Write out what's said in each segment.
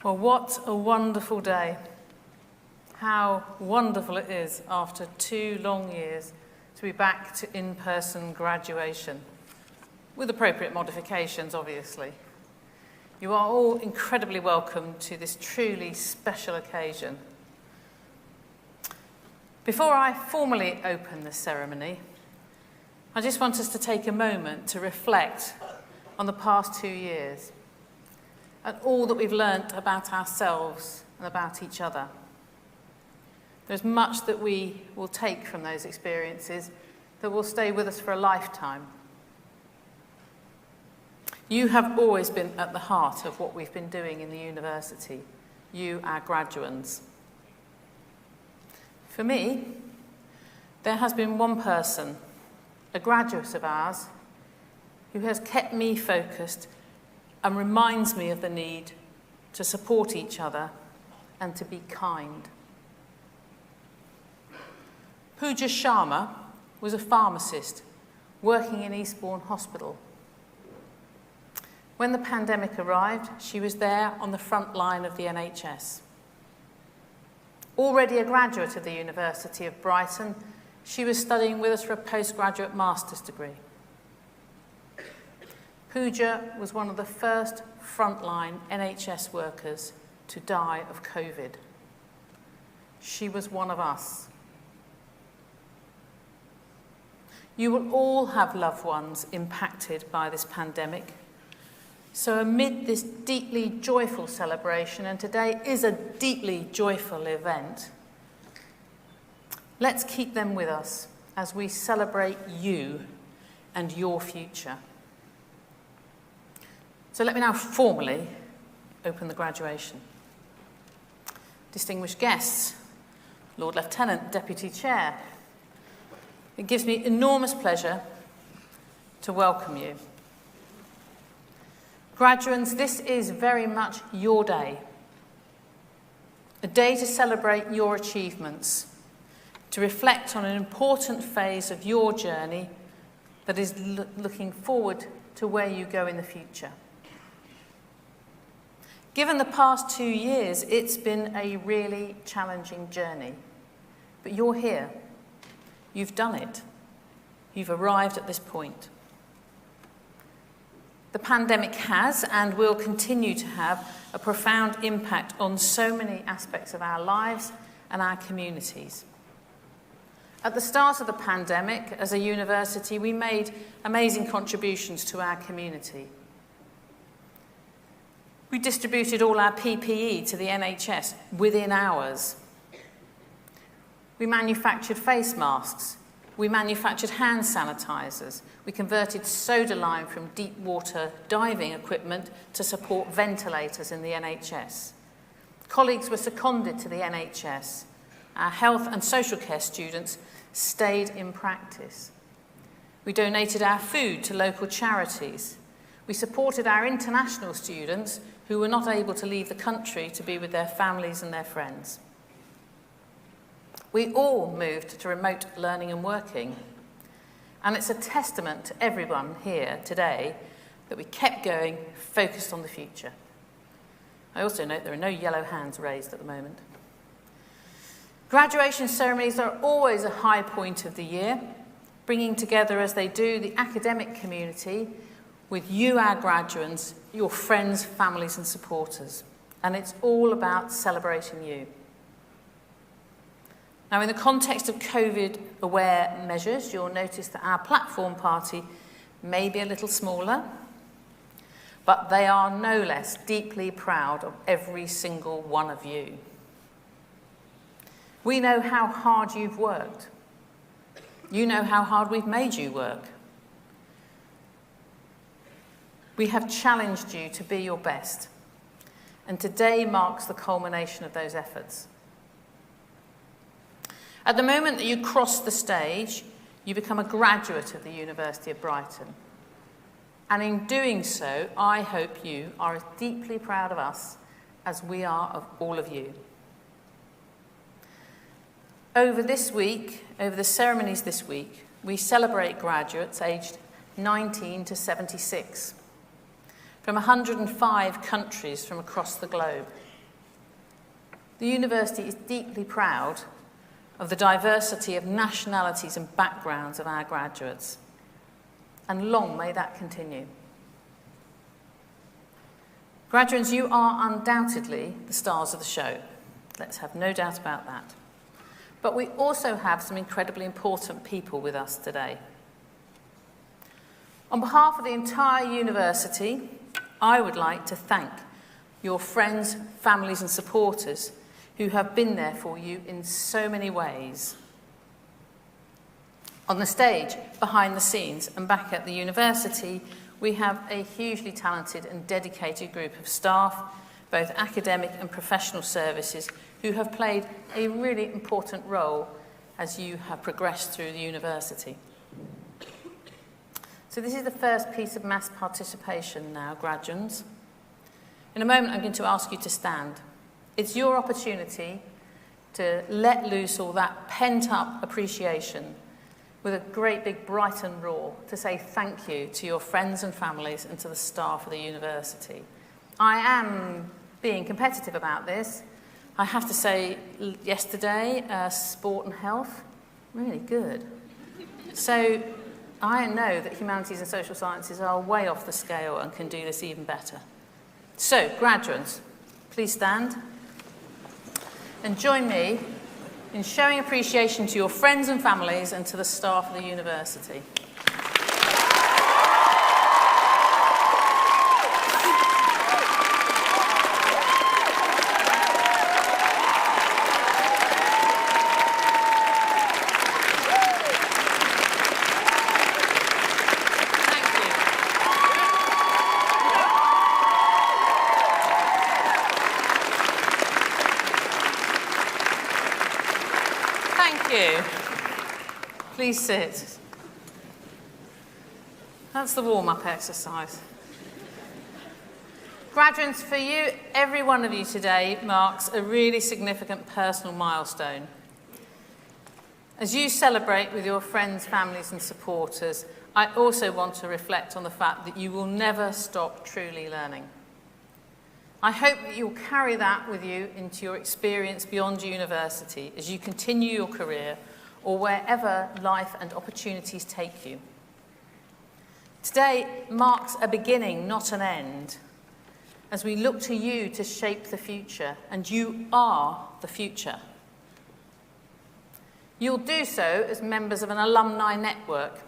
Well, what a wonderful day. How wonderful it is after 2 long years to be back to in-person graduation, with appropriate modifications, obviously. You are all incredibly welcome to this truly special occasion. Before I formally open the ceremony, I just want us to take a moment to reflect on the past 2 years and all that we've learnt about ourselves and about each other. There's much that we will take from those experiences that will stay with us for a lifetime. You have always been at the heart of what we've been doing in the university, you, our graduands. For me, there has been one person, a graduate of ours, who has kept me focused and reminds me of the need to support each other and to be kind. Pooja Sharma was a pharmacist working in Eastbourne Hospital. When the pandemic arrived, she was there on the front line of the NHS. Already a graduate of the University of Brighton, she was studying with us for a postgraduate master's degree. Pooja was one of the first frontline NHS workers to die of COVID. She was one of us. You will all have loved ones impacted by this pandemic. So amid this deeply joyful celebration, and today is a deeply joyful event, let's keep them with us as we celebrate you and your future. So let me now formally open the graduation. Distinguished guests, Lord Lieutenant, Deputy Chair, it gives me enormous pleasure to welcome you. Graduands, this is very much your day. A day to celebrate your achievements, to reflect on an important phase of your journey that is looking forward to where you go in the future. Given the past 2 years, it's been a really challenging journey, but you're here. You've done it. You've arrived at this point. The pandemic has and will continue to have a profound impact on so many aspects of our lives and our communities. At the start of the pandemic, as a university, we made amazing contributions to our community. We distributed all our PPE to the NHS within hours. We manufactured face masks. We manufactured hand sanitizers. We converted soda lime from deep water diving equipment to support ventilators in the NHS. Colleagues were seconded to the NHS. Our health and social care students stayed in practice. We donated our food to local charities. We supported our international students who were not able to leave the country to be with their families and their friends. We all moved to remote learning and working, and it's a testament to everyone here today that we kept going, focused on the future. I also note there are no yellow hands raised at the moment. Graduation ceremonies are always a high point of the year, bringing together as they do the academic community with you, our graduands, your friends, families and supporters. And it's all about celebrating you. Now, in the context of COVID-aware measures, you'll notice that our platform party may be a little smaller, but they are no less deeply proud of every single one of you. We know how hard you've worked. You know how hard we've made you work. We have challenged you to be your best, and today marks the culmination of those efforts. At the moment that you cross the stage, you become a graduate of the University of Brighton. And in doing so, I hope you are as deeply proud of us as we are of all of you. Over the ceremonies this week, we celebrate graduates aged 19 to 76 from 105 countries from across the globe. The university is deeply proud of the diversity of nationalities and backgrounds of our graduates, and long may that continue. Graduates, you are undoubtedly the stars of the show. Let's have no doubt about that. But we also have some incredibly important people with us today. On behalf of the entire university, I would like to thank your friends, families and supporters who have been there for you in so many ways. On the stage, behind the scenes and back at the university, we have a hugely talented and dedicated group of staff, both academic and professional services, who have played a really important role as you have progressed through the university. So this is the first piece of mass participation now, graduates. In a moment, I'm going to ask you to stand. It's your opportunity to let loose all that pent-up appreciation with a great big Brighton roar to say thank you to your friends and families and to the staff of the university. I am being competitive about this. I have to say, yesterday, sport and health, really good. So I know that humanities and social sciences are way off the scale and can do this even better. So, graduates, please stand and join me in showing appreciation to your friends and families and to the staff of the university. Please sit. That's the warm-up exercise. Graduates, for you, every one of you today marks a really significant personal milestone. As you celebrate with your friends, families and supporters, I also want to reflect on the fact that you will never stop truly learning. I hope that you'll carry that with you into your experience beyond university as you continue your career or wherever life and opportunities take you. Today marks a beginning, not an end, as we look to you to shape the future, and you are the future. You'll do so as members of an alumni network,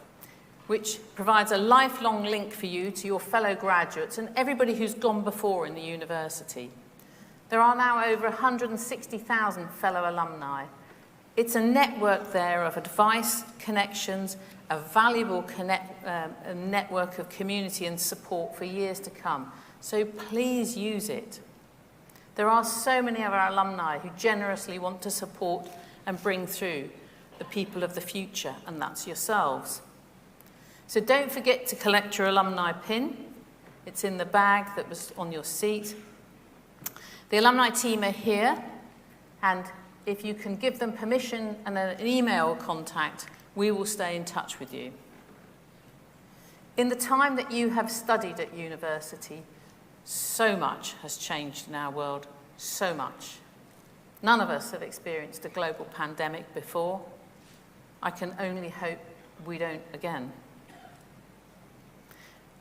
which provides a lifelong link for you to your fellow graduates and everybody who's gone before in the university. There are now over 160,000 fellow alumni. It's a network there of advice, connections, a valuable a network of community and support for years to come. So please use it. There are so many of our alumni who generously want to support and bring through the people of the future, and that's yourselves. So don't forget to collect your alumni pin. It's in the bag that was on your seat. The alumni team are here, and if you can give them permission and an email contact, we will stay in touch with you. In the time that you have studied at university, so much has changed in our world, so much. None of us have experienced a global pandemic before. I can only hope we don't again.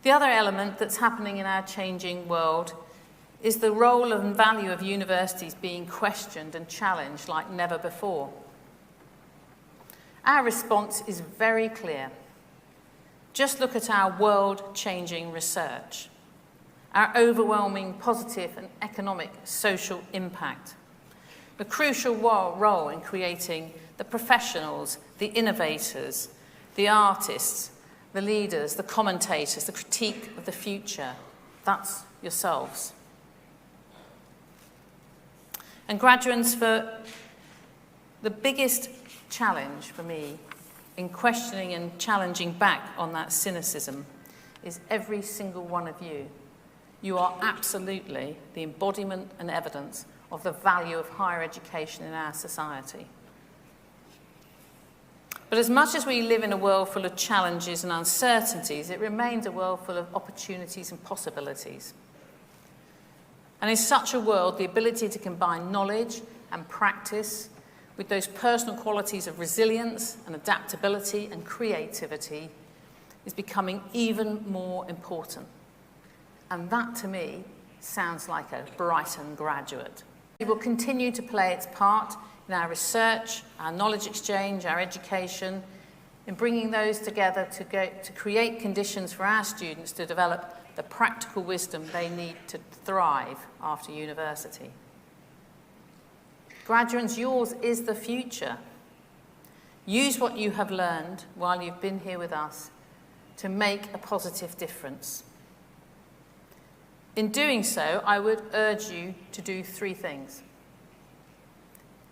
The other element that's happening in our changing world is the role and value of universities being questioned and challenged like never before. Our response is very clear. Just look at our world-changing research, our overwhelming positive and economic social impact, the crucial role in creating the professionals, the innovators, the artists, the leaders, the commentators, the critique of the future. That's yourselves. And graduates, for the biggest challenge for me in questioning and challenging back on that cynicism is every single one of you. You are absolutely the embodiment and evidence of the value of higher education in our society. But as much as we live in a world full of challenges and uncertainties, it remains a world full of opportunities and possibilities. And in such a world, the ability to combine knowledge and practice, with those personal qualities of resilience and adaptability and creativity, is becoming even more important. And that, to me, sounds like a Brighton graduate. It will continue to play its part in our research, our knowledge exchange, our education, in bringing those together to create conditions for our students to develop the practical wisdom they need to thrive after university. Graduates, yours is the future. Use what you have learned while you've been here with us to make a positive difference. In doing so, I would urge you to do 3 things.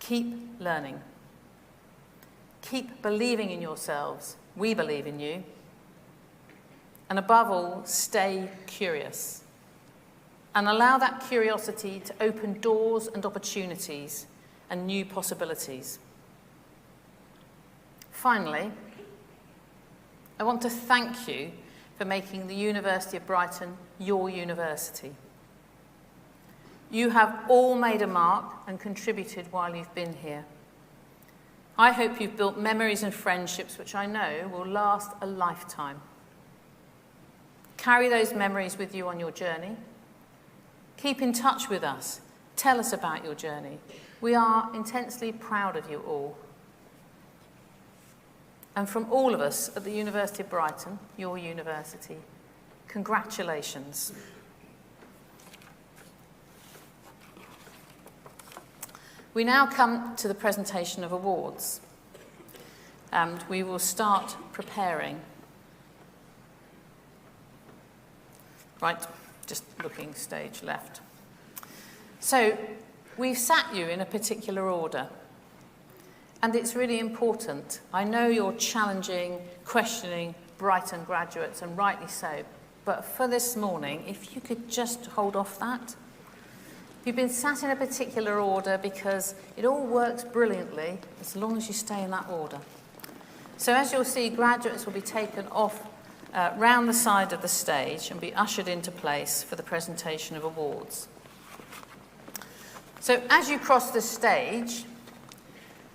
Keep learning. Keep believing in yourselves. We believe in you. And above all, stay curious. And allow that curiosity to open doors and opportunities and new possibilities. Finally, I want to thank you for making the University of Brighton your university. You have all made a mark and contributed while you've been here. I hope you've built memories and friendships which I know will last a lifetime. Carry those memories with you on your journey. Keep in touch with us. Tell us about your journey. We are intensely proud of you all. And from all of us at the University of Brighton, your university, congratulations. We now come to the presentation of awards, and we will start preparing. Right, just looking stage left. So, we've sat you in a particular order, and it's really important. I know you're challenging, questioning Brighton graduates, and rightly so, but for this morning, if you could just hold off that. You've been sat in a particular order because it all works brilliantly as long as you stay in that order. So as you'll see, graduates will be taken off round the side of the stage and be ushered into place for the presentation of awards. So as you cross the stage,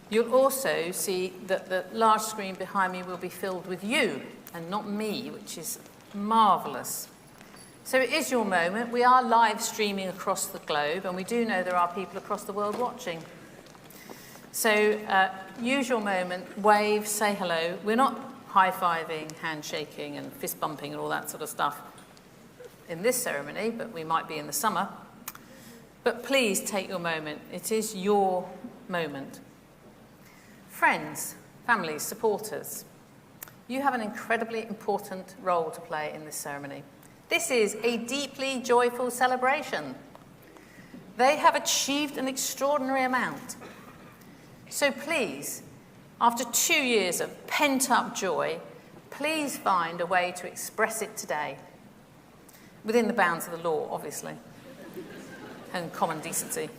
you'll also see that the large screen behind me will be filled with you and not me, which is marvellous. So it is your moment. We are live streaming across the globe, and we do know there are people across the world watching. So use your moment, wave, say hello. We're not high-fiving, handshaking, and fist-bumping and all that sort of stuff in this ceremony, but we might be in the summer. But please take your moment. It is your moment. Friends, families, supporters, you have an incredibly important role to play in this ceremony. This is a deeply joyful celebration. They have achieved an extraordinary amount. So please, after 2 years of pent-up joy, please find a way to express it today. Within the bounds of the law, obviously, and common decency.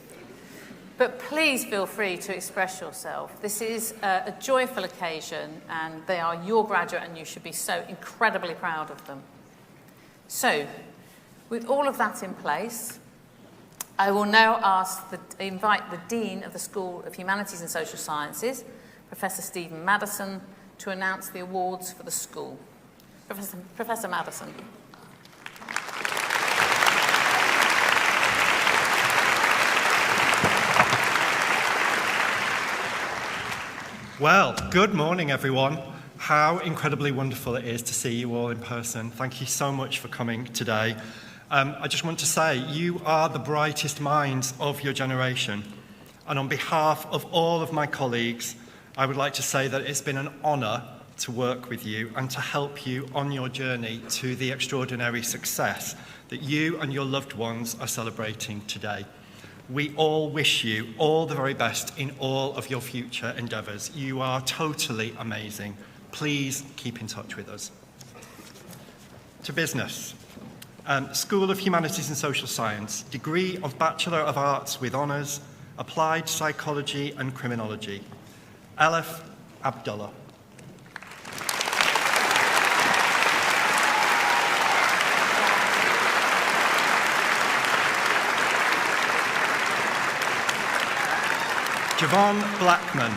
But please feel free to express yourself. This is a joyful occasion, and they are your graduate, and you should be so incredibly proud of them. So, with all of that in place, I will now invite the Dean of the School of Humanities and Social Sciences, Professor Stephen Madison, to announce the awards for the school. Professor Madison. Well, good morning, everyone. How incredibly wonderful it is to see you all in person. Thank you so much for coming today. I just want to say, you are the brightest minds of your generation. And on behalf of all of my colleagues, I would like to say that it's been an honour to work with you and to help you on your journey to the extraordinary success that you and your loved ones are celebrating today. We all wish you all the very best in all of your future endeavours. You are totally amazing. Please keep in touch with us. To business. School of Humanities and Social Science, degree of Bachelor of Arts with honours, Applied Psychology and Criminology. Aleph Abdullah. Javon Blackman.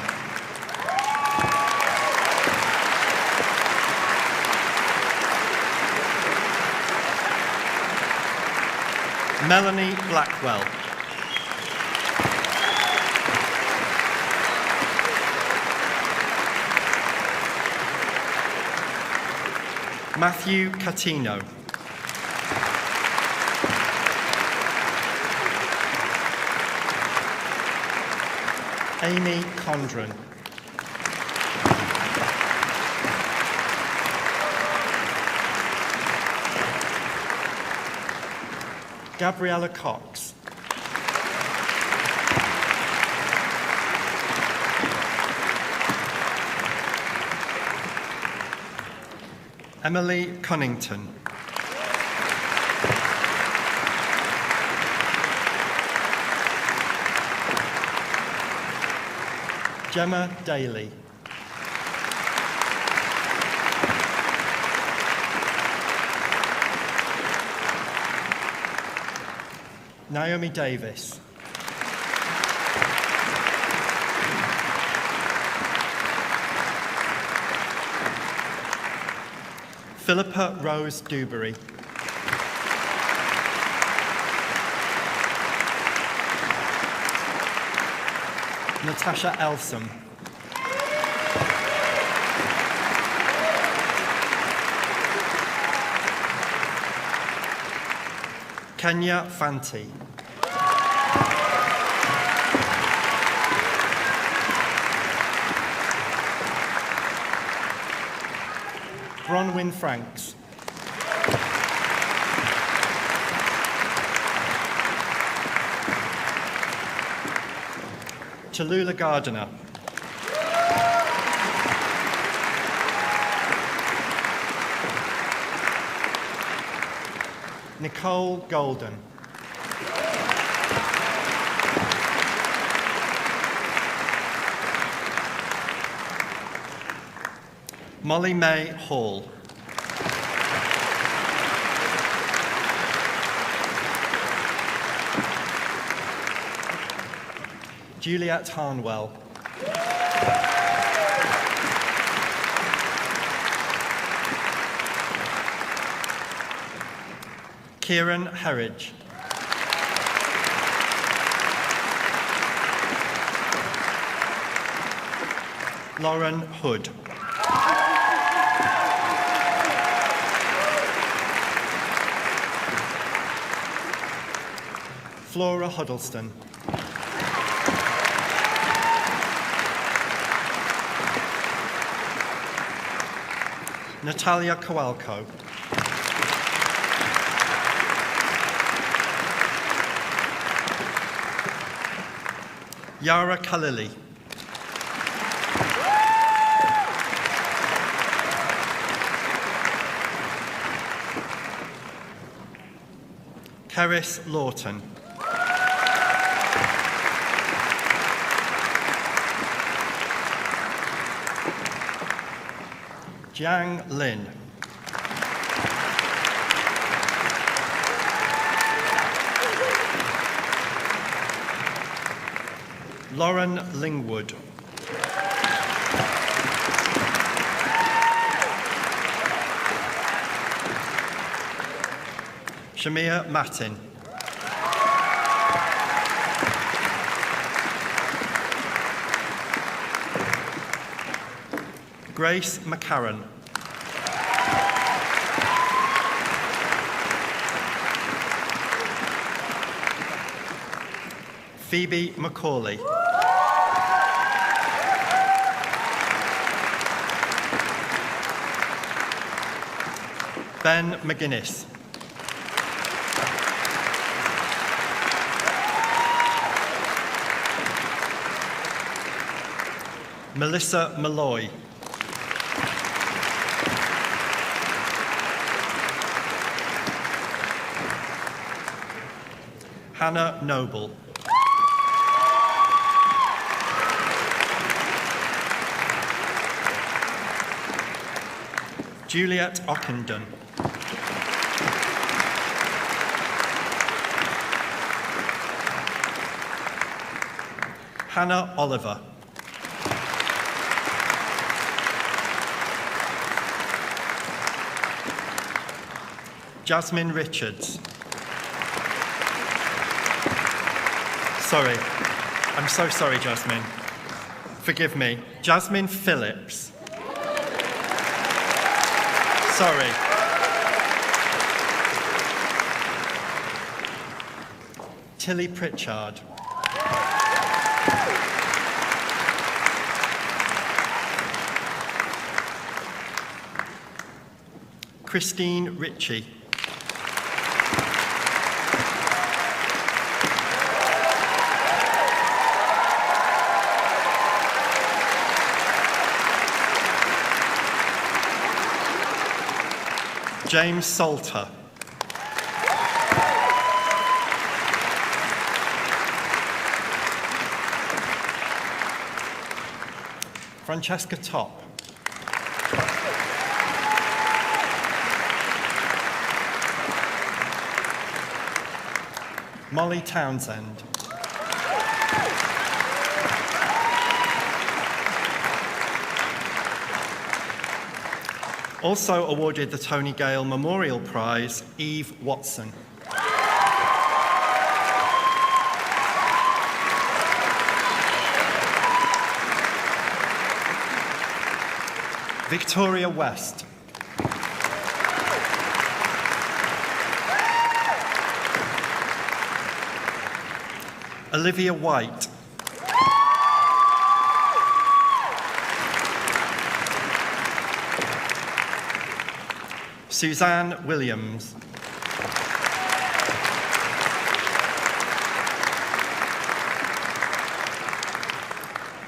Melanie Blackwell. Matthew Catino. Amy Condren. Gabriella Cox. Emily Cunnington. Gemma Daly. Naomi Davis. Philippa Rose Dewberry. Natasha Elsom. Kenya Fanti. Bronwyn Franks. Tallulah Gardiner. Nicole Golden. Molly May Hall. Juliet Harnwell. Kieran Herridge. Lauren Hood. Flora Huddleston. Natalia Kowalko. Yara Khalili. Keris Lawton. Jiang Lin. Lauren Lingwood. Shamia Matin. Grace McCarran. Phoebe McCauley. Ben McGuinness. Melissa Malloy. Hannah Noble. Juliet Ockenden. Hannah Oliver. Jasmine Richards. Sorry. I'm so sorry, Jasmine. Forgive me. Jasmine Phillips. Sorry. Tilly Pritchard. Christine Ritchie. James Salter. Francesca Top. Molly Townsend. Also awarded the Tony Gale Memorial Prize, Eve Watson. Victoria West. Olivia White. Suzanne Williams.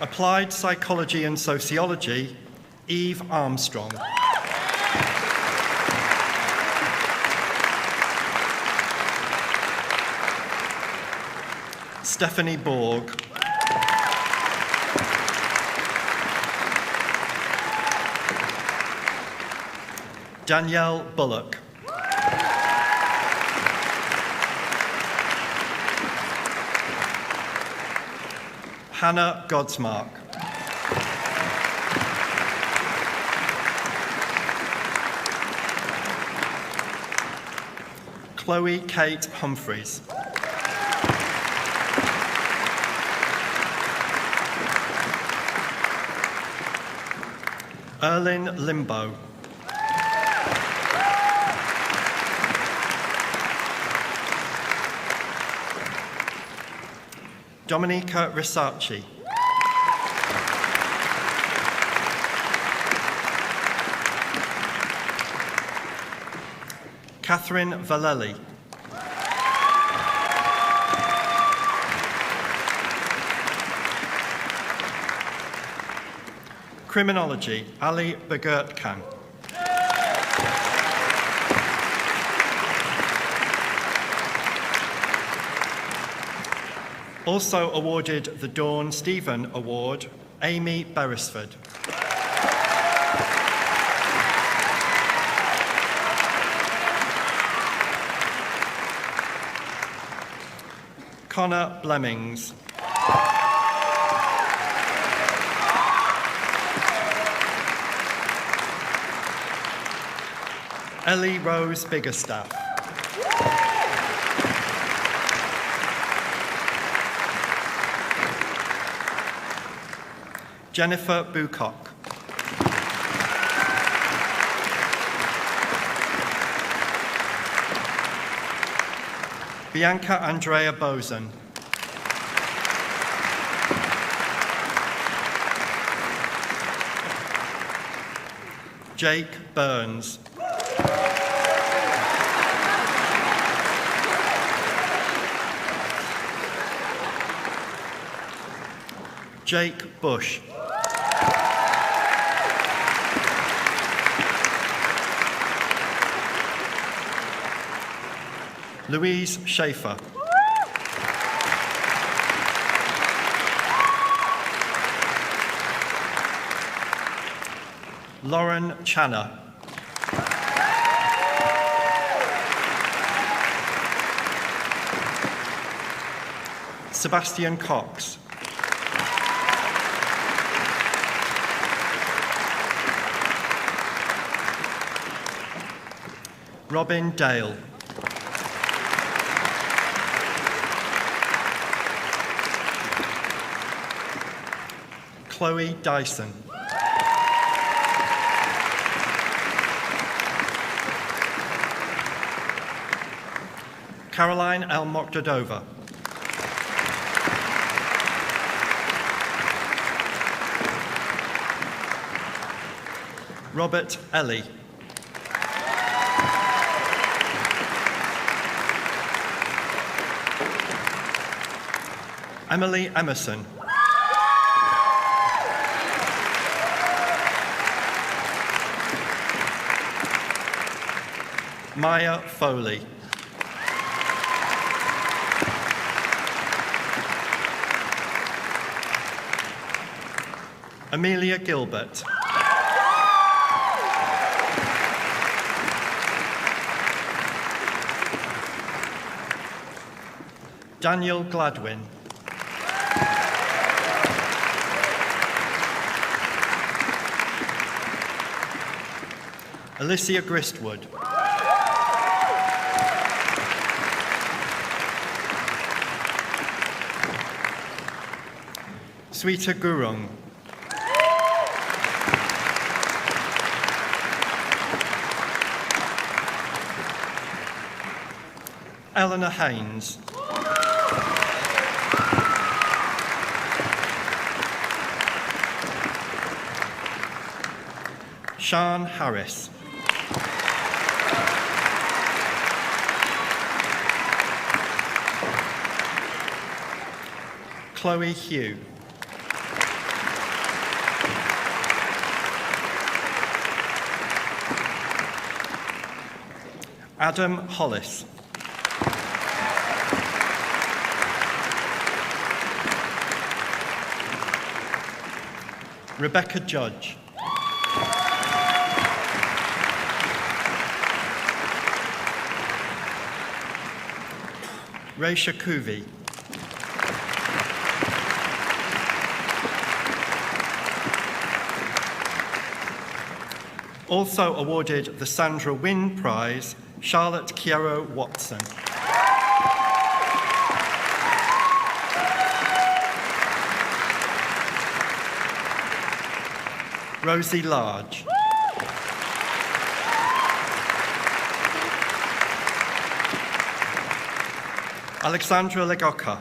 Applied Psychology and Sociology, Eve Armstrong. Stephanie Borg. Danielle Bullock. Hannah Godsmark. Chloe Kate Humphreys. Erlyn Limbo. Dominica Risacci. Catherine Valelli. Criminology, Ali Bagurtkan. Also awarded the Dawn Stephen Award, Amy Beresford. Connor Blemmings. Ellie Rose Biggerstaff. Jennifer Bucock. Bianca Andrea Boson. Jake Burns. Jake Bush. Louise Schaefer. Lauren Channer. Sebastian Cox. Robin Dale. Chloe Dyson. Caroline L. Mokdadova. Robert Ellie. Emily Emerson. Maya Foley. Amelia Gilbert. Daniel Gladwin. Alicia Gristwood. Sweeta Gurung. Eleanor Haynes. Sian Harris. Chloe Hugh. Adam Hollis. Rebecca Judge. Raisha Kuvi. Also awarded the Sandra Wynne Prize, Charlotte Kiero Watson. Rosie Large. Alexandra Legoka.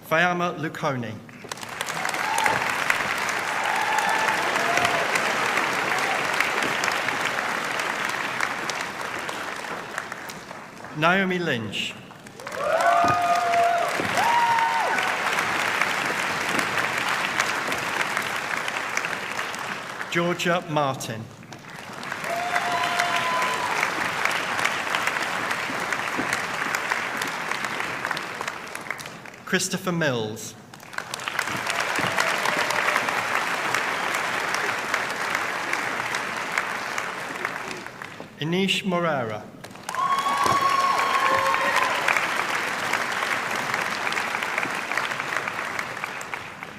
Fayama Luconi. Naomi Lynch. Georgia Martin. Christopher Mills. Anish Morera.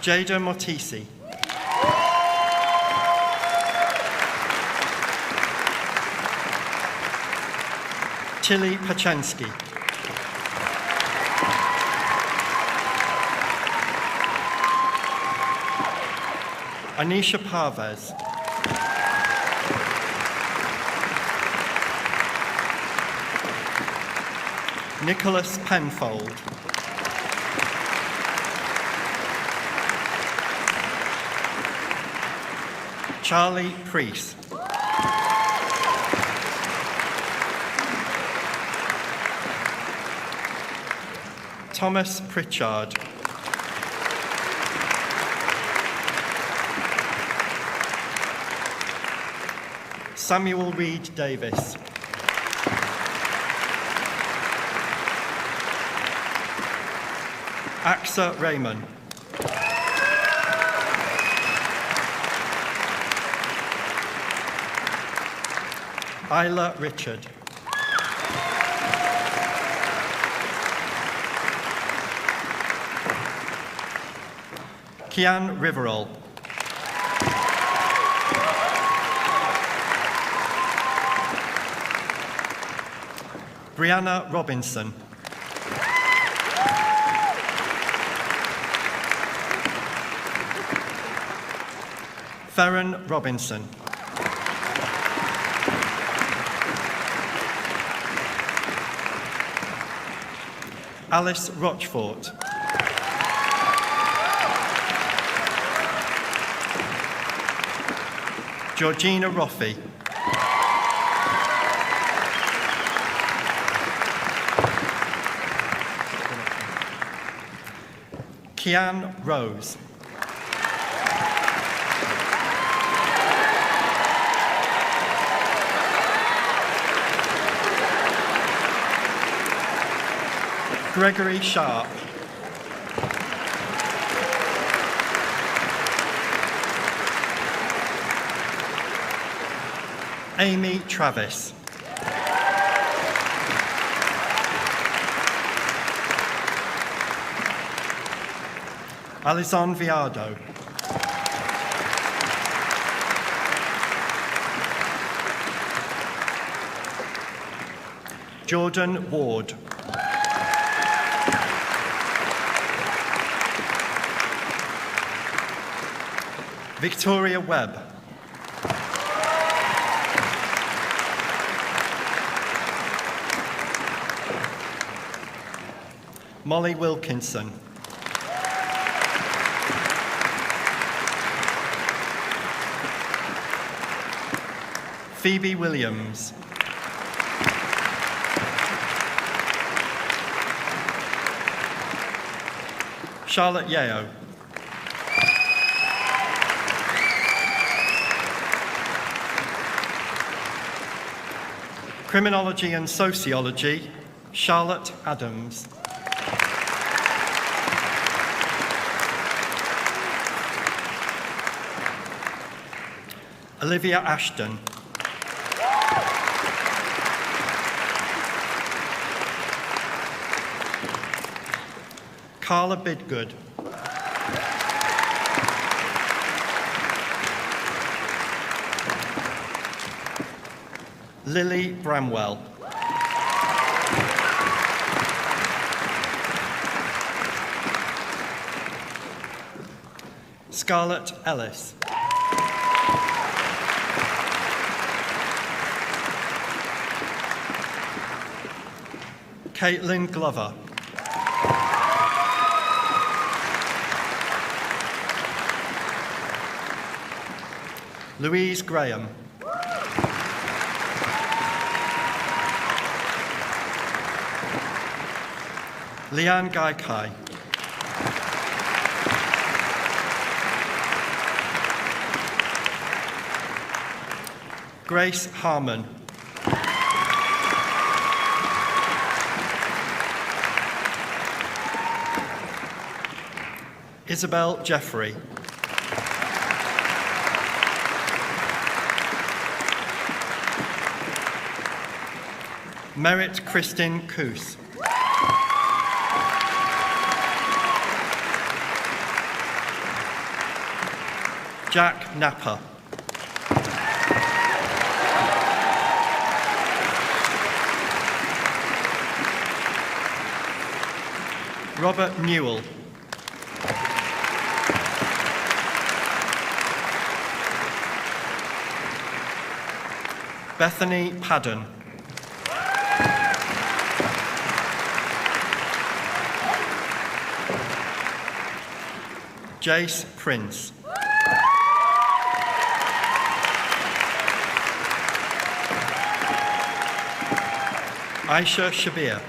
Jada Motisi. Tilly Pachensky. Anisha Parvez. Nicholas Penfold. Charlie Priest. Thomas Pritchard. Samuel Reed Davis. Axa Raymond. Isla Richard. Kian Riverol. Brianna Robinson. Ferran Robinson. Alice Rochfort. Georgina Roffey. Kian Rose. Gregory Sharp. Amy Travis. Alison Viado. Jordan Ward. Victoria Webb. Molly Wilkinson. Phoebe Williams. Charlotte Yeo. Criminology and Sociology, Charlotte Adams. Olivia Ashton. Carla Bidgood. Lily Bramwell. Scarlett Ellis. Caitlin Glover. Louise Graham. Leanne Gaikai. Grace Harmon. Isabel Jeffrey. Merit Kristin Koos. Jack Napper. Robert Newell. Bethany Padden. Jace Prince. Aisha Shabir.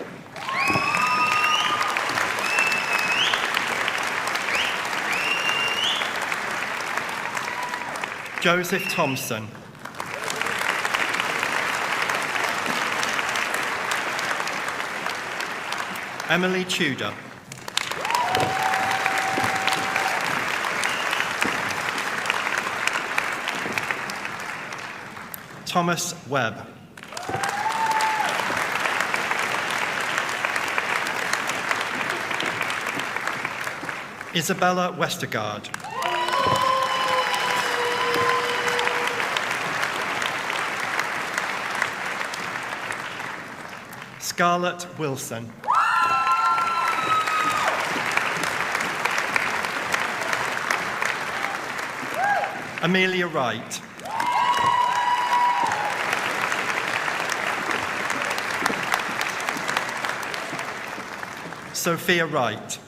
Joseph Thompson. Emily Tudor. Thomas Webb. Isabella Westergaard. Scarlett Wilson. Amelia Wright. Sophia Wright.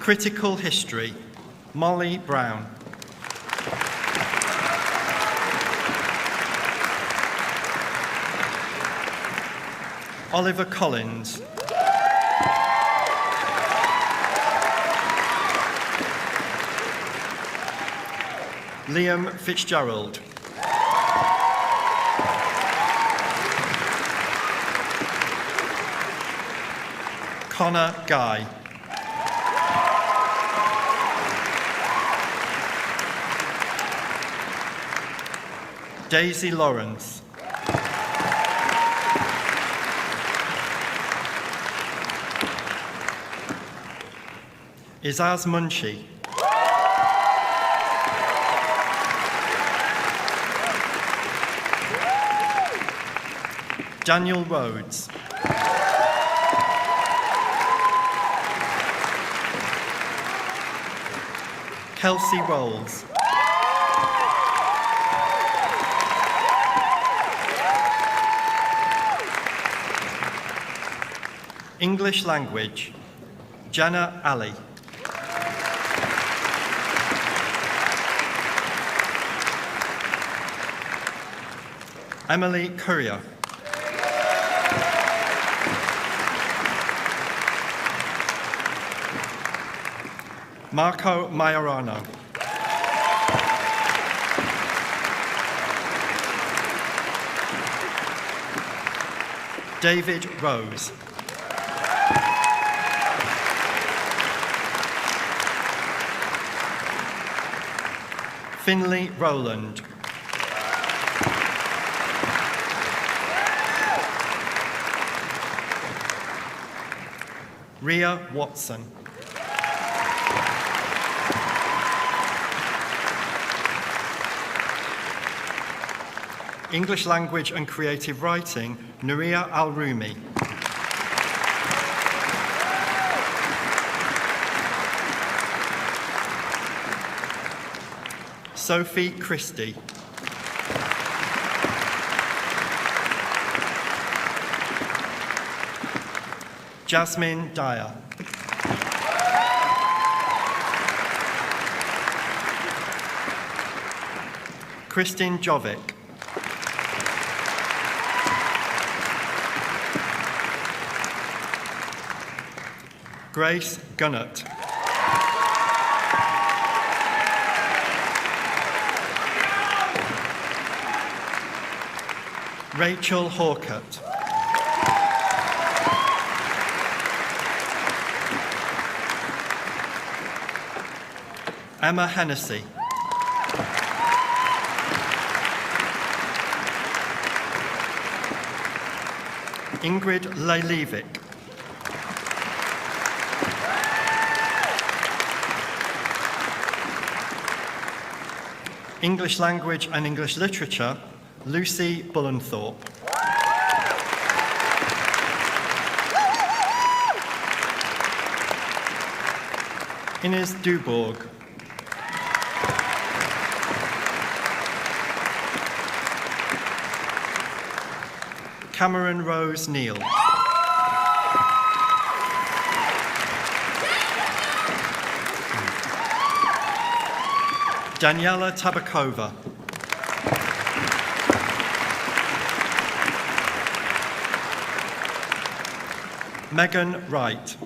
Critical History, Molly Brown. Oliver Collins. Liam Fitzgerald. Connor Guy. Daisy Lawrence. Izaz Munshi. Daniel Rhodes. Kelsey Rolls. English Language, Jana Ali. Emily Courier. Marco Majorano. David Rose. Finley Rowland. Ria Watson. English Language and Creative Writing, Nuria Al-Rumi. Sophie Christie. Jasmine Dyer. Kristin Jovic. Grace Gunnett. Rachel Hawkett. Emma Hennessy. Ingrid Lejlevik. English Language and English Literature, Lucy Bullenthorpe. Ines Dubourg. Cameron Rose Neal. Daniela Tabakova. Megan Wright.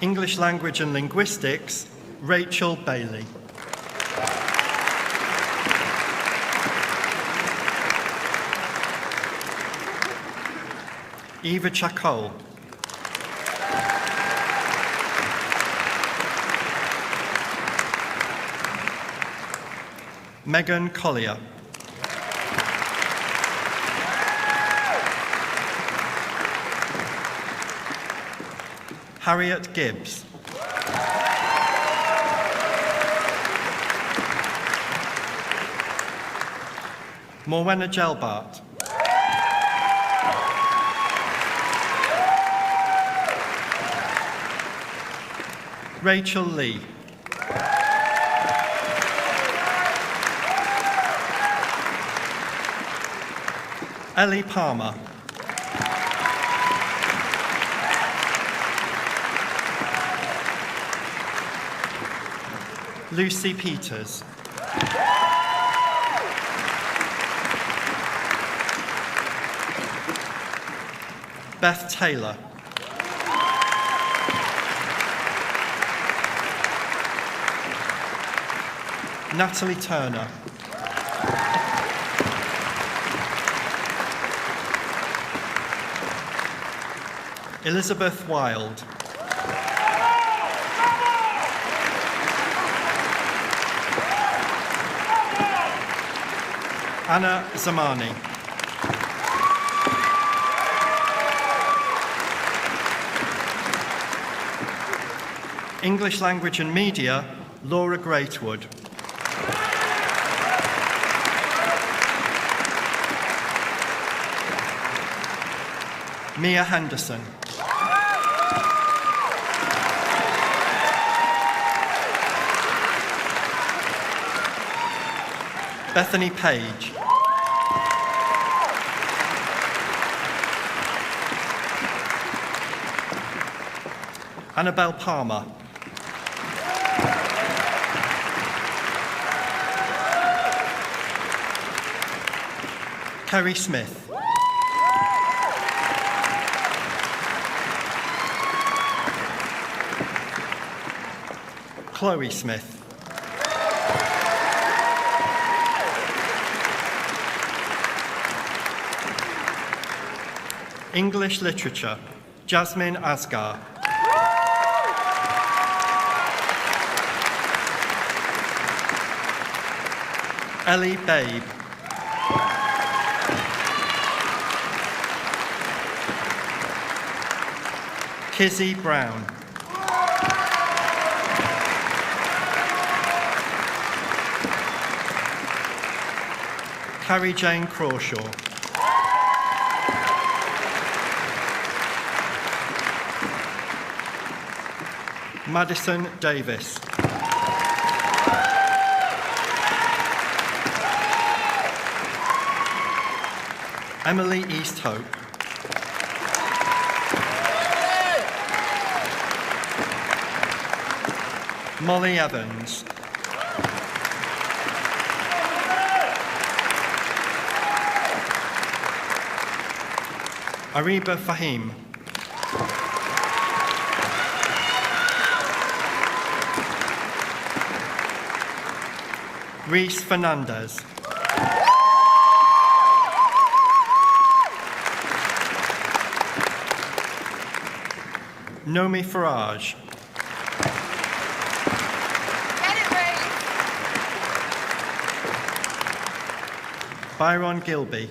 English Language and Linguistics, Rachel Bailey. Eva Chacol. Megan Collier. Harriet Gibbs. Morwenna Gelbart. Rachel Lee. Ellie Palmer. Lucy Peters. Beth Taylor. Natalie Turner. Elizabeth Wild. Anna Zamani. English Language and Media, Laura Greatwood. Mia Henderson. Bethany Page. Annabelle Palmer. Kerry Smith. Chloe Smith. English Literature, Jasmine Asgar. Ellie Babe. Kizzy Brown. Carrie Jane Crawshaw. Madison Davis. Emily Easthope. Molly Evans. Ariba Fahim. Reese Fernandez. Nomi Farage. Byron Gilby.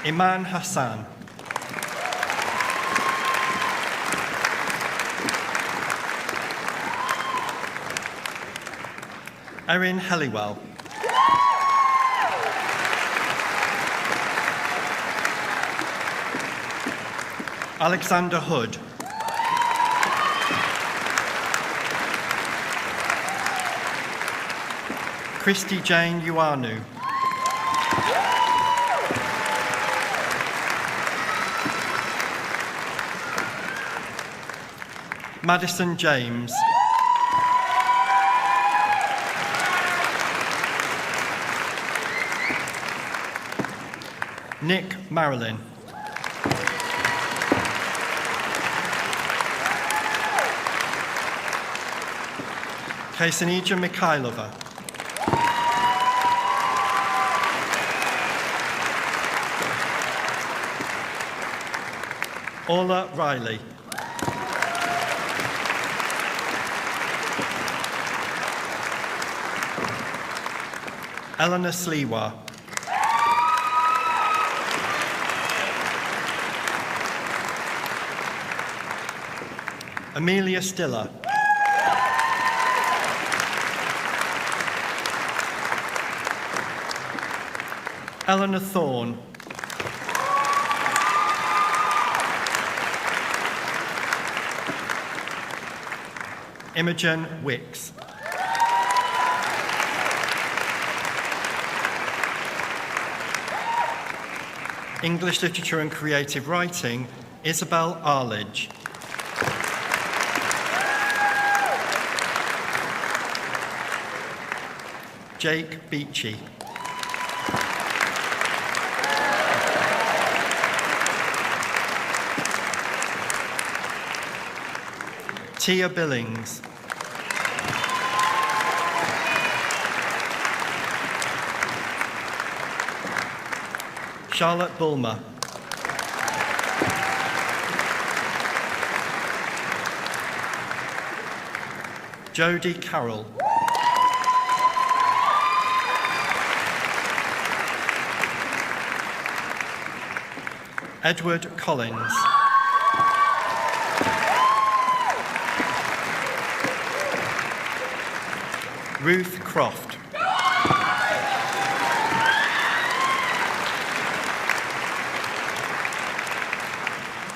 Iman Hassan. Erin Helliwell. Alexander Hood. Christy Jane Ioanu. Madison James. Nick Marilyn. Kaysanija Mikhailova. Orla Riley. Eleanor Sliwa. Amelia Stiller. Eleanor Thorne. Imogen Wicks. English Literature and Creative Writing, Isabel Arledge. Jake Beachy. Tia Billings. Charlotte Bulmer. Jodie Carroll. Edward Collins. Ruth Croft.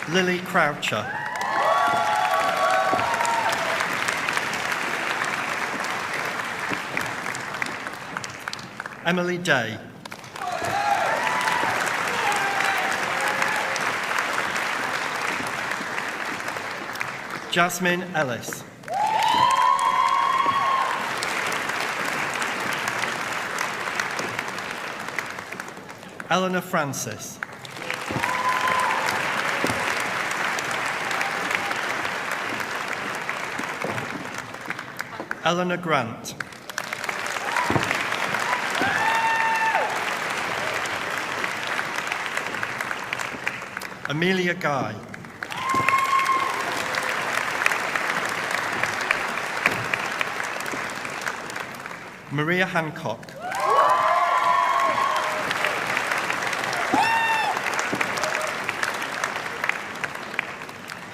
Lily Croucher. Emily Day. Jasmine Ellis. Eleanor Francis. Eleanor Grant. Amelia Guy. Maria Hancock.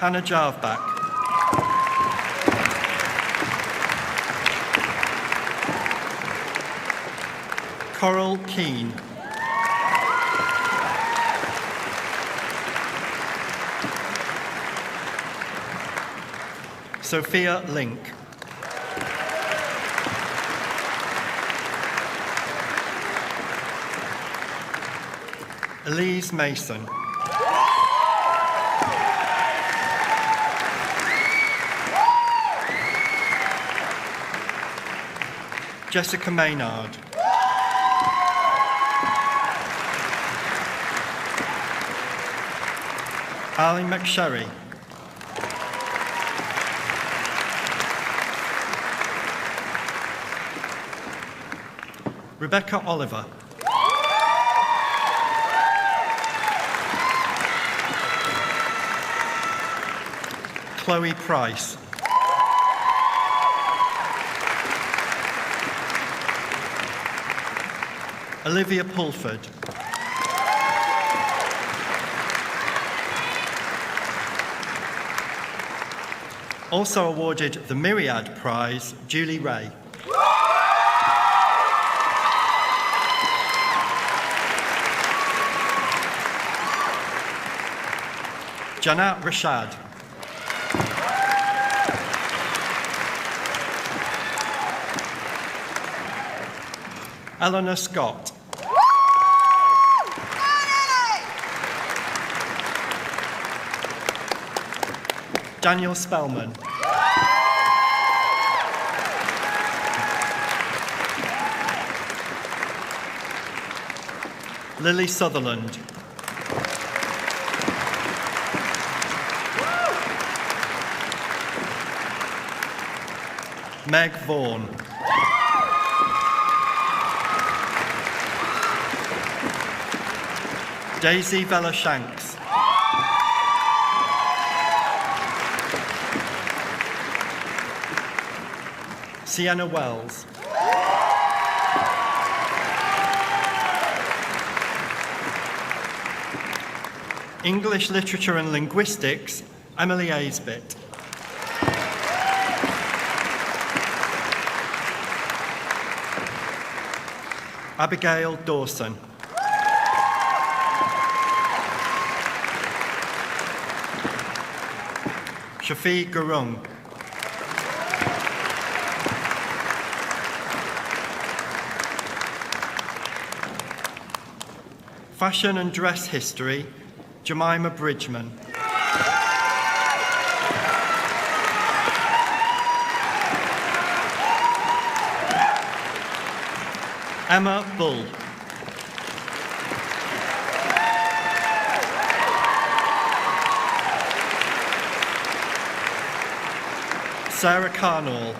Hannah Jarvback. Coral Keane. Sophia Link. Elise Mason. Jessica Maynard. Ali McSherry. Rebecca Oliver. Chloe Price. Olivia Pulford. Also awarded the Myriad Prize, Julie Ray. Janat Rashad. Eleanor Scott. Daniel Spellman. Lily Sutherland. Meg Vaughan. Daisy Vella Shanks. Sienna Wells. English Literature and Linguistics, Emily Aisbett. Abigail Dawson. Shafi Gurung. Fashion and Dress History, Jemima Bridgman. Emma Bull. Sarah Carnall.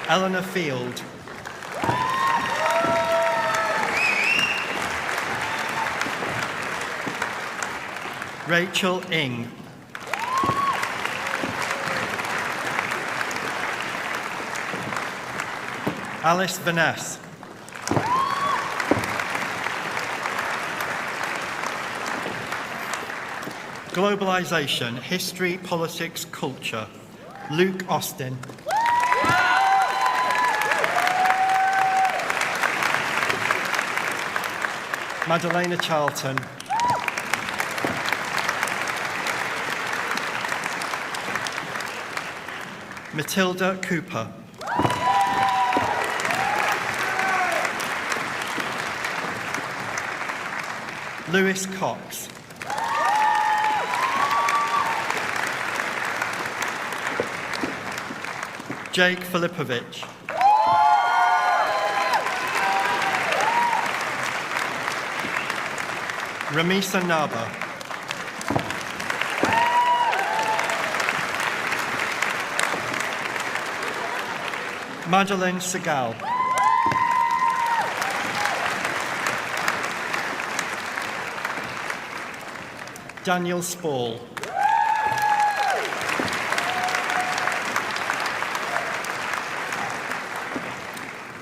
Eleanor Field. Rachel Ing. Alice Vaness. Globalisation, History, Politics, Culture, Luke Austin. Madalena Charlton. Matilda Cooper. Lewis Cox. Jake Filipovich. Ramisa Naba. Madeleine Segal. Daniel Spall.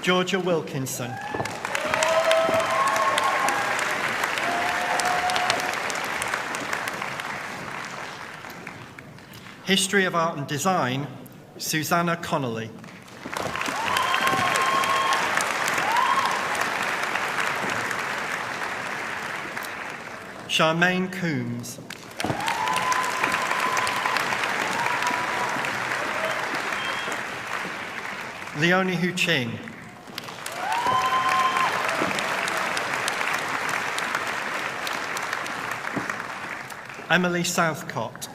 Georgia Wilkinson. History of Art and Design, Susanna Connolly. Charmaine Coombs. Leonie Hu Ching. Emily Southcott.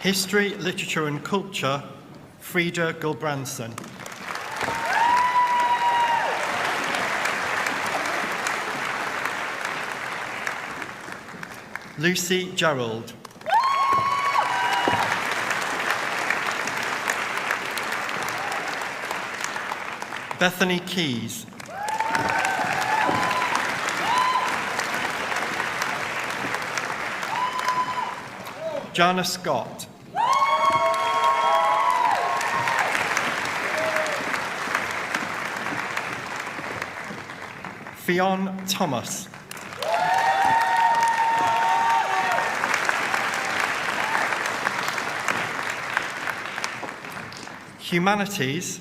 History, Literature and Culture, Frida Gulbranson. Lucy Gerald. Bethany Keys. Jana Scott. Fionn Thomas. Humanities,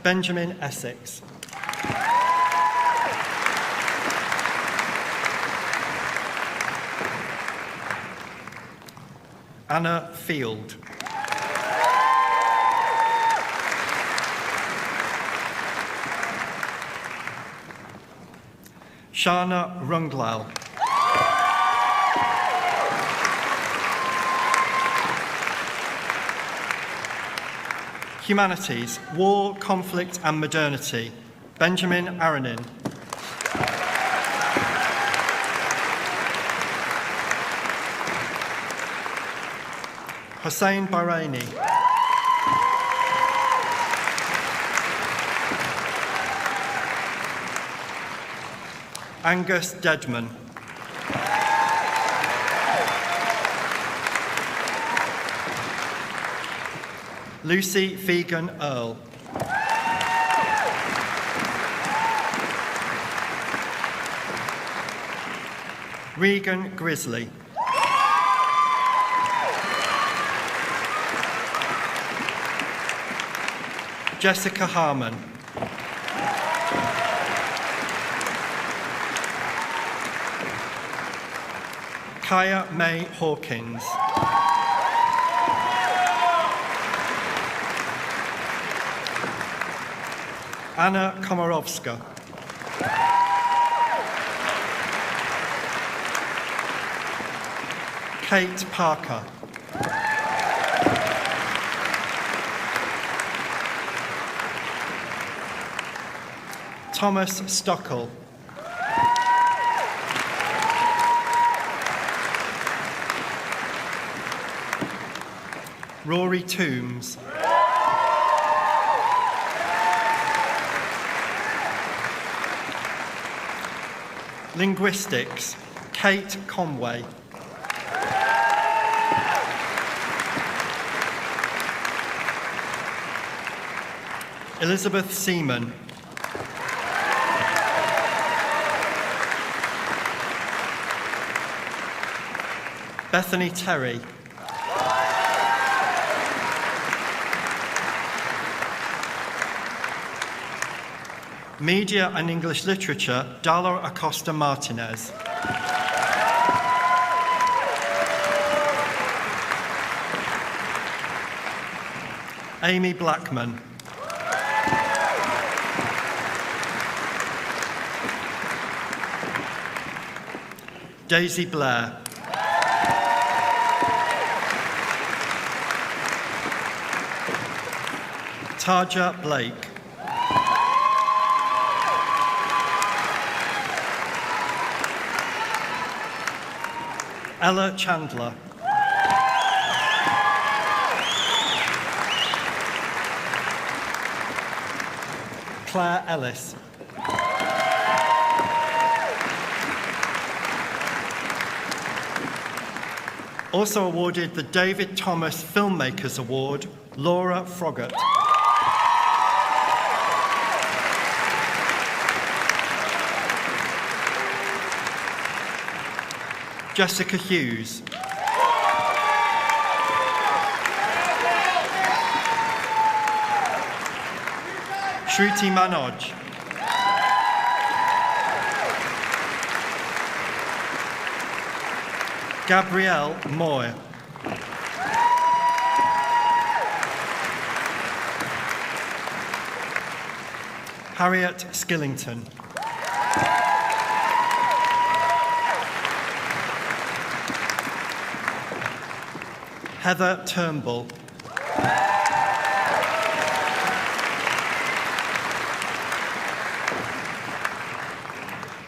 Benjamin Essex. Anna Field. Shana Runglal. Humanities, War, Conflict and Modernity, Benjamin Aranin. Hossein Bahraini. Angus Dedman. Lucy Fegan Earl. Regan Grizzly. Jessica Harmon. Kaya May Hawkins. Anna Komarovska. Kate Parker. Thomas Stockel. Rory Toombs. Linguistics, Kate Conway. Elizabeth Seaman. Bethany Terry. Media and English Literature, Dalo Acosta Martinez. Amy Blackman. Daisy Blair. Tarja Blake. Ella Chandler. Claire Ellis. Also awarded the David Thomas Filmmakers Award, Laura Froggatt. Jessica Hughes. Shruti Manoj. Gabrielle Moy. Harriet Skillington. Heather Turnbull.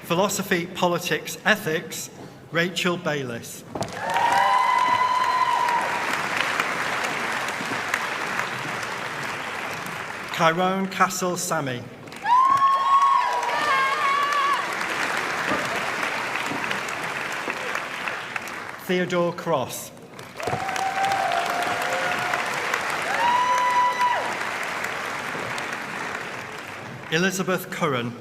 Philosophy, Politics, Ethics, Rachel Bayliss. Kyrone Castle Sammy. Theodore Cross. Elizabeth Curran.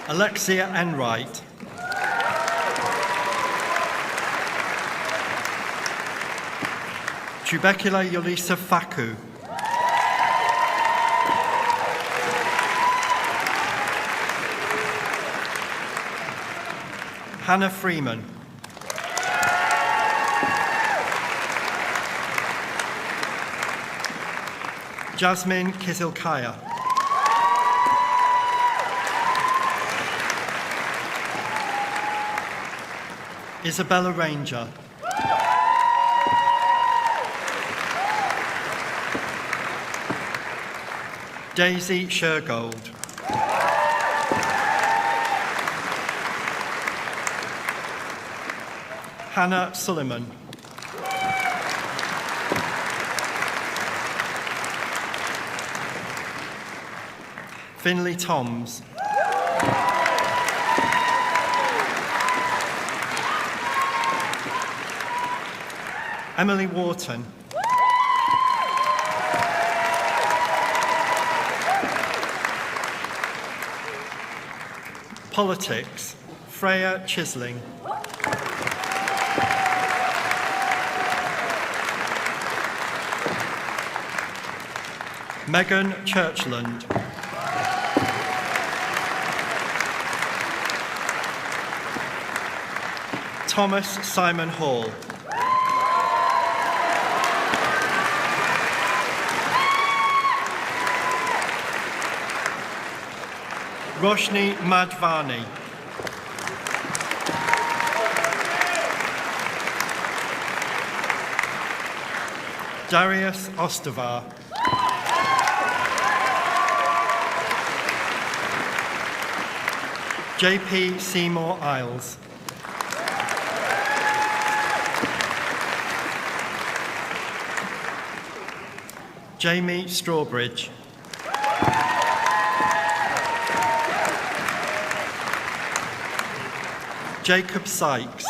Alexia Enright. Chubekila Yolisa Faku. Hannah Freeman. Jasmine Kizilkaya. Isabella Ranger. Daisy Shergold. Hannah Suleiman. Finley Toms. Emily Wharton. Politics, Freya Chisling. Megan Churchland. Thomas Simon Hall. Roshni Madhvani. Darius Ostavar. JP Seymour Isles. Jamie Strawbridge. Jacob Sykes.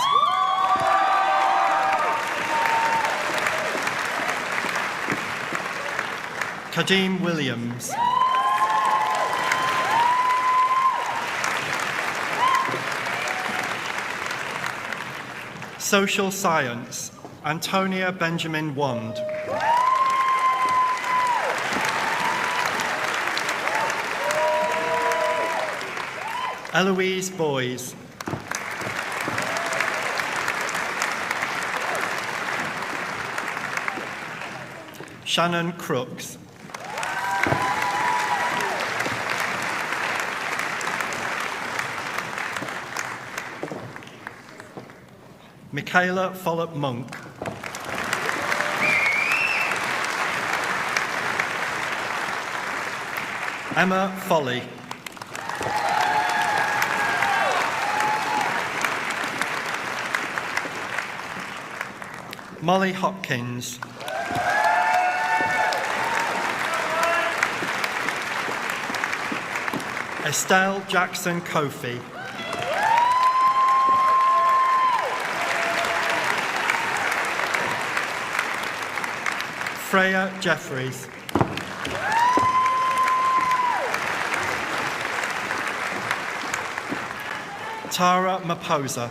Kadeem Williams. Social Science, Antonia Benjamin Wand. Eloise Boys. Shannon Crooks. Michaela Follop Monk. Emma Foley. Molly Hopkins. Estelle Jackson Kofi. Freya Jeffries. Tara Maposa.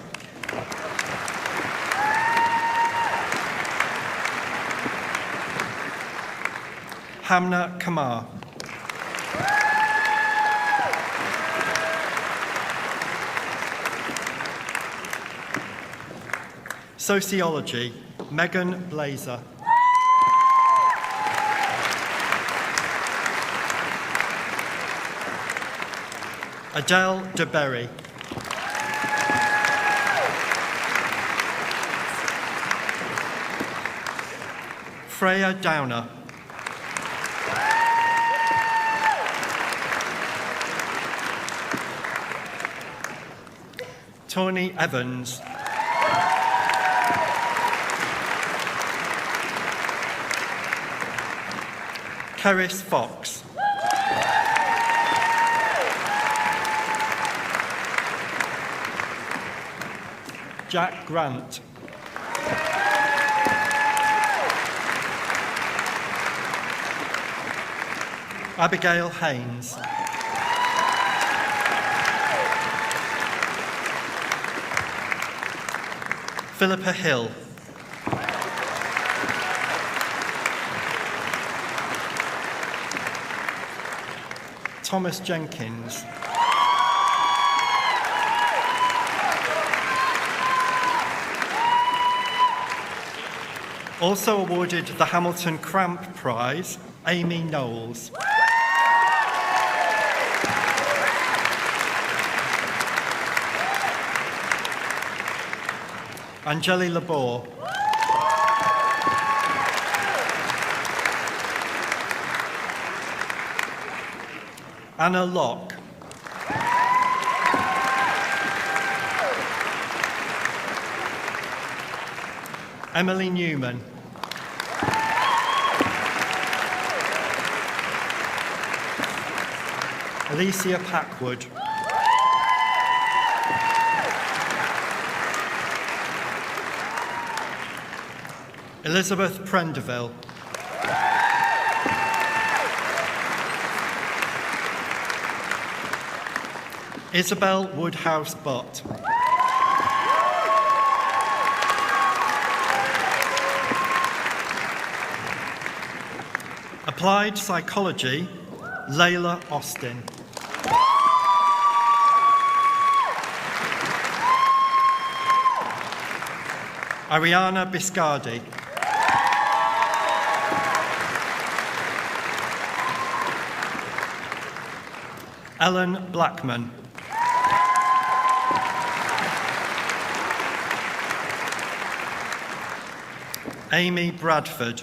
Hamna Kamar. Sociology, Megan Blazer. Adele DeBerry. Freya Downer. Tony Evans. Keris Fox. Jack Grant. Abigail Haynes. Philippa Hill. Thomas Jenkins. Also awarded the Hamilton Cramp Prize, Amy Knowles. Angeli Labor. Anna Locke. Emily Newman. Alicia Packwood. Elizabeth Prenderville. Isabel Woodhouse Butt. Applied Psychology, Layla Austin. Ariana Biscardi. Ellen Blackman. Amy Bradford.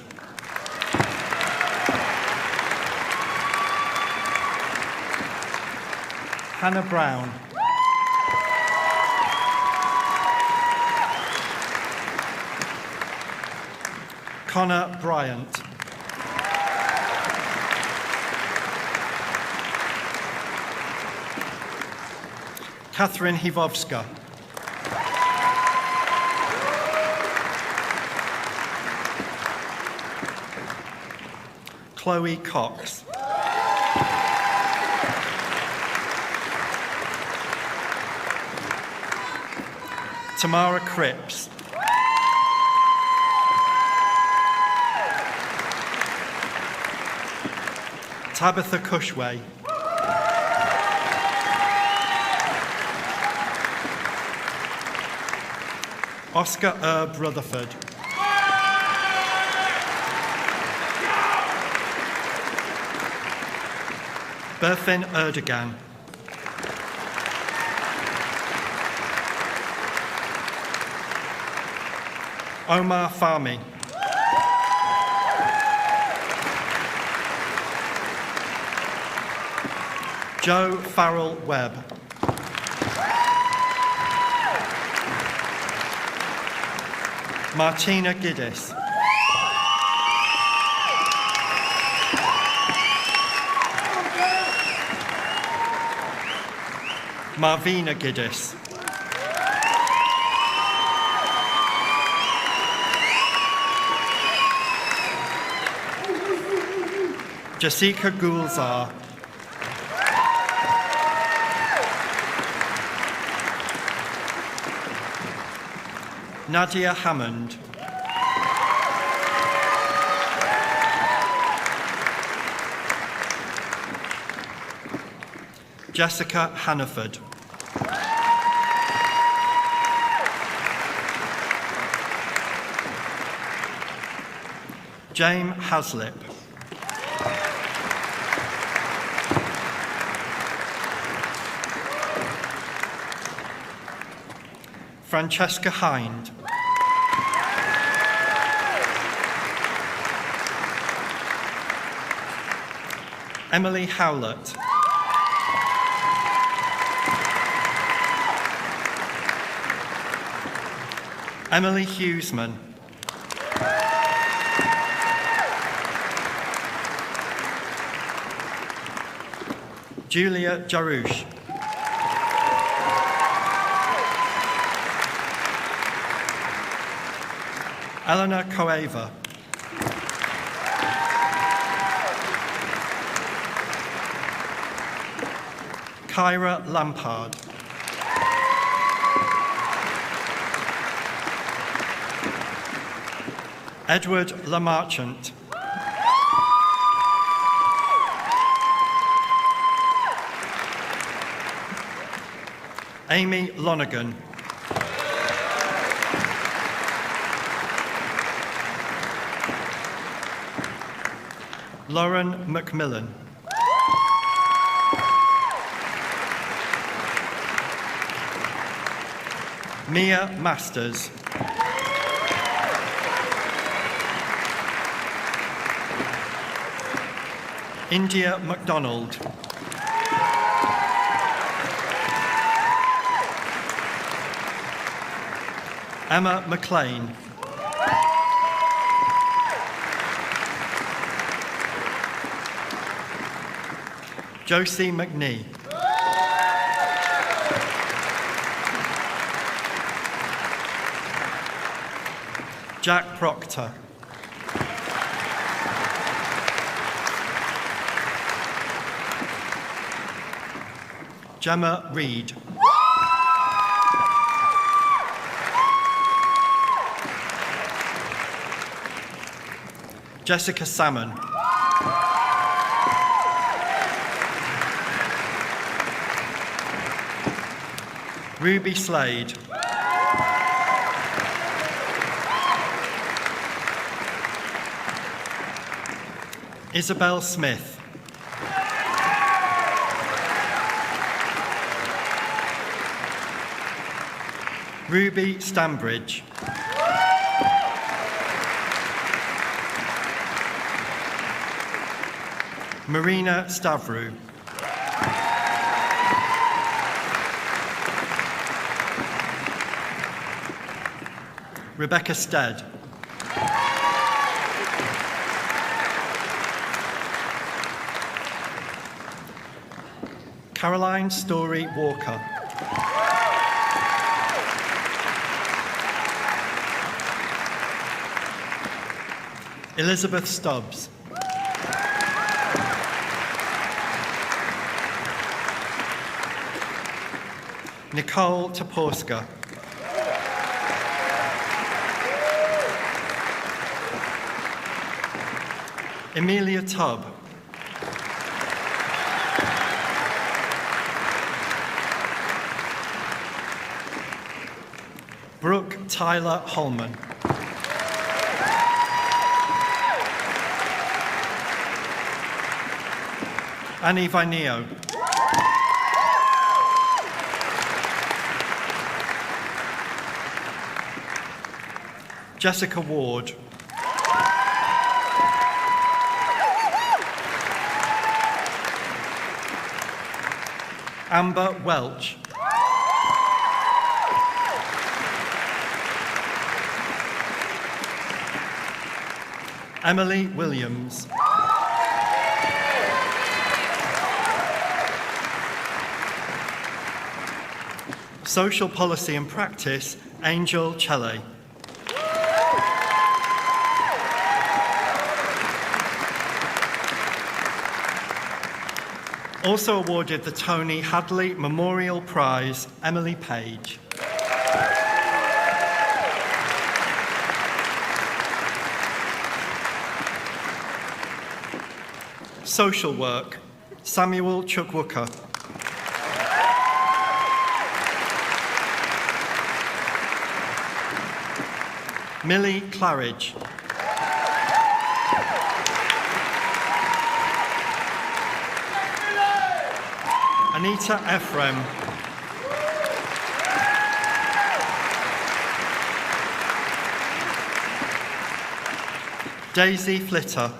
Hannah Brown. Connor Bryant. Catherine Hivovska. Chloe Cox. Tamara Cripps. Tabitha Cushway. Oscar Erb Rutherford. Berfin Erdogan. Omar Fahmy. Joe Farrell Webb. Martina Giddis. Marvina Giddis. Jessica Gulzar. Nadia Hammond. Jessica Hannaford. James Haslip. Francesca Hind. Emily Howlett. Emily Hughesman. Julia Jarouche. Eleanor Coeva. Kyra Lampard. Edward Lamarchant. Amy Lonergan. Lauren McMillan. Mia Masters. India MacDonald. Emma McLean. Josie McNee. Jack Proctor. Gemma Reed. Jessica Salmon. Ruby Slade. Isabel Smith. Ruby Stambridge. Marina Stavru. Rebecca Stead. Caroline Story Walker. Elizabeth Stubbs. Nicole Toporska. Emilia Tubb. Brooke Tyler Holman. Annie Vineo. Jessica Ward. Amber Welch. Emily Williams. Social Policy and Practice, Angel Chele. Also awarded the Tony Hadley Memorial Prize, Emily Page. Social Work, Samuel Chukwuka. Millie Claridge. Anita Ephraim. Daisy Flitter.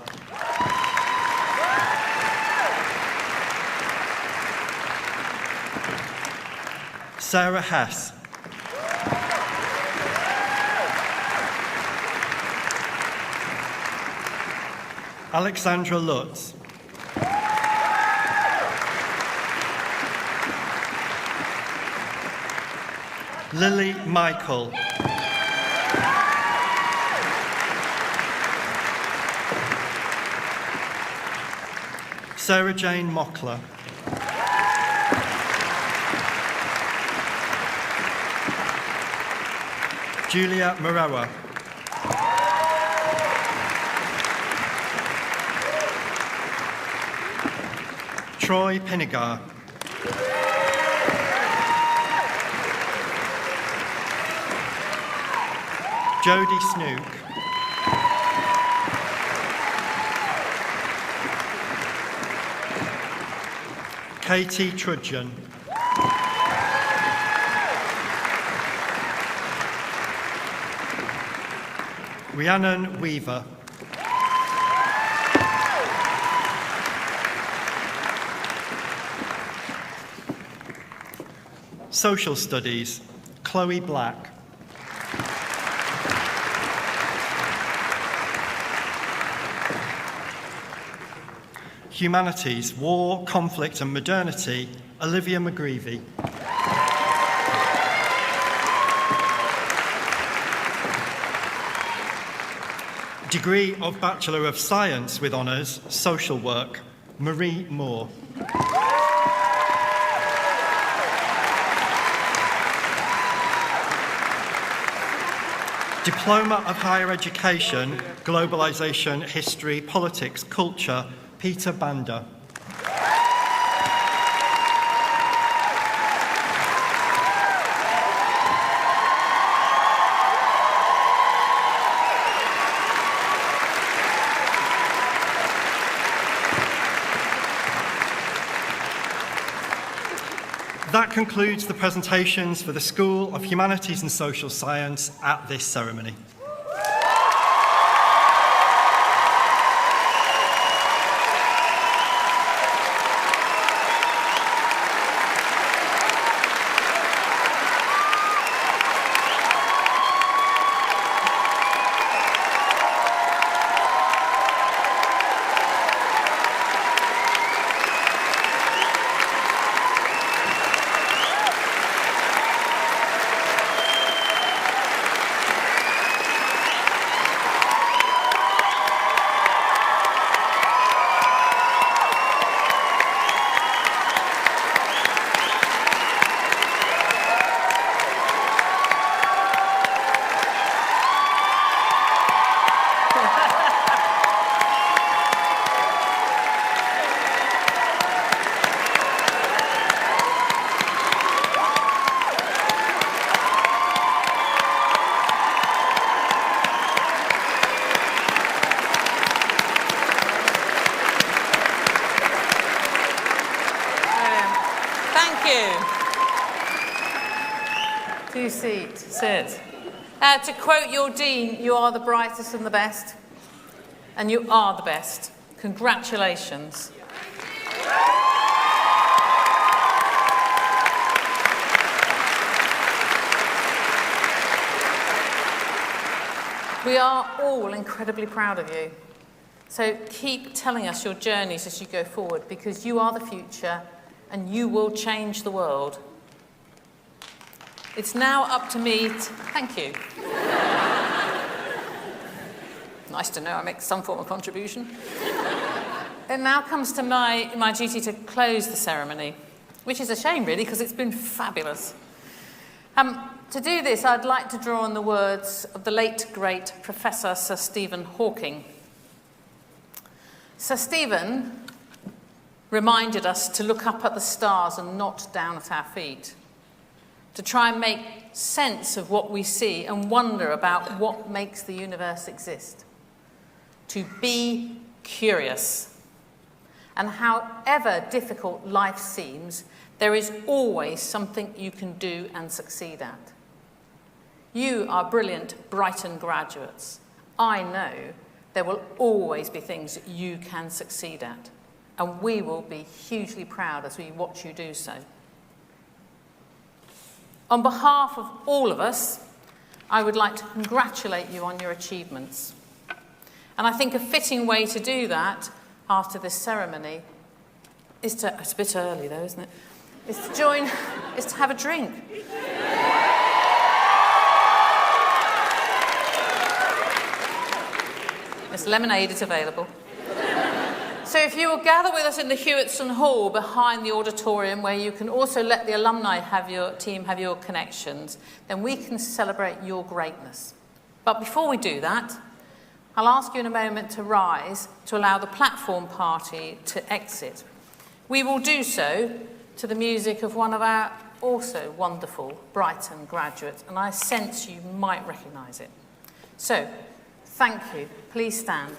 Sarah Hess. Alexandra Lutz. Lily Michael. Sarah Jane Mockler. Julia Moreira. Troy Pinnigar. Jodie Snook. Katie Trudgeon. Rhiannon Weaver. Social Studies, Chloe Black. Humanities, War, Conflict and Modernity, Olivia McGreevy. Degree of Bachelor of Science with Honours, Social Work, Marie Moore. Diploma of Higher Education, Globalisation, History, Politics, Culture, Peter Banda. That concludes the presentations for the School of Humanities and Social Science at this ceremony. Sit. To quote your dean, you are the brightest and the best, and you are the best. Congratulations. We are all incredibly proud of you. So keep telling us your journeys as you go forward, because you are the future and you will change the world. It's now up to me to... Thank you. Nice to know I make some form of contribution. It now comes to my duty to close the ceremony, which is a shame, really, because it's been fabulous. To do this, I'd like to draw on the words of the late, great Professor Sir Stephen Hawking. Sir Stephen reminded us to look up at the stars and not down at our feet, to try and make sense of what we see and wonder about what makes the universe exist, to be curious. And however difficult life seems, there is always something you can do and succeed at. You are brilliant Brighton graduates. I know there will always be things that you can succeed at, and we will be hugely proud as we watch you do so. On behalf of all of us, I would like to congratulate you on your achievements. And I think a fitting way to do that after this ceremony is to, it's a bit early though, isn't it? Is to have a drink. This lemonade is available. So if you will gather with us in the Hewitson Hall behind the auditorium, where you can also let the alumni have your connections, then we can celebrate your greatness. But before we do that, I'll ask you in a moment to rise to allow the platform party to exit. We will do so to the music of one of our also wonderful Brighton graduates, and I sense you might recognise it. So, thank you. Please stand.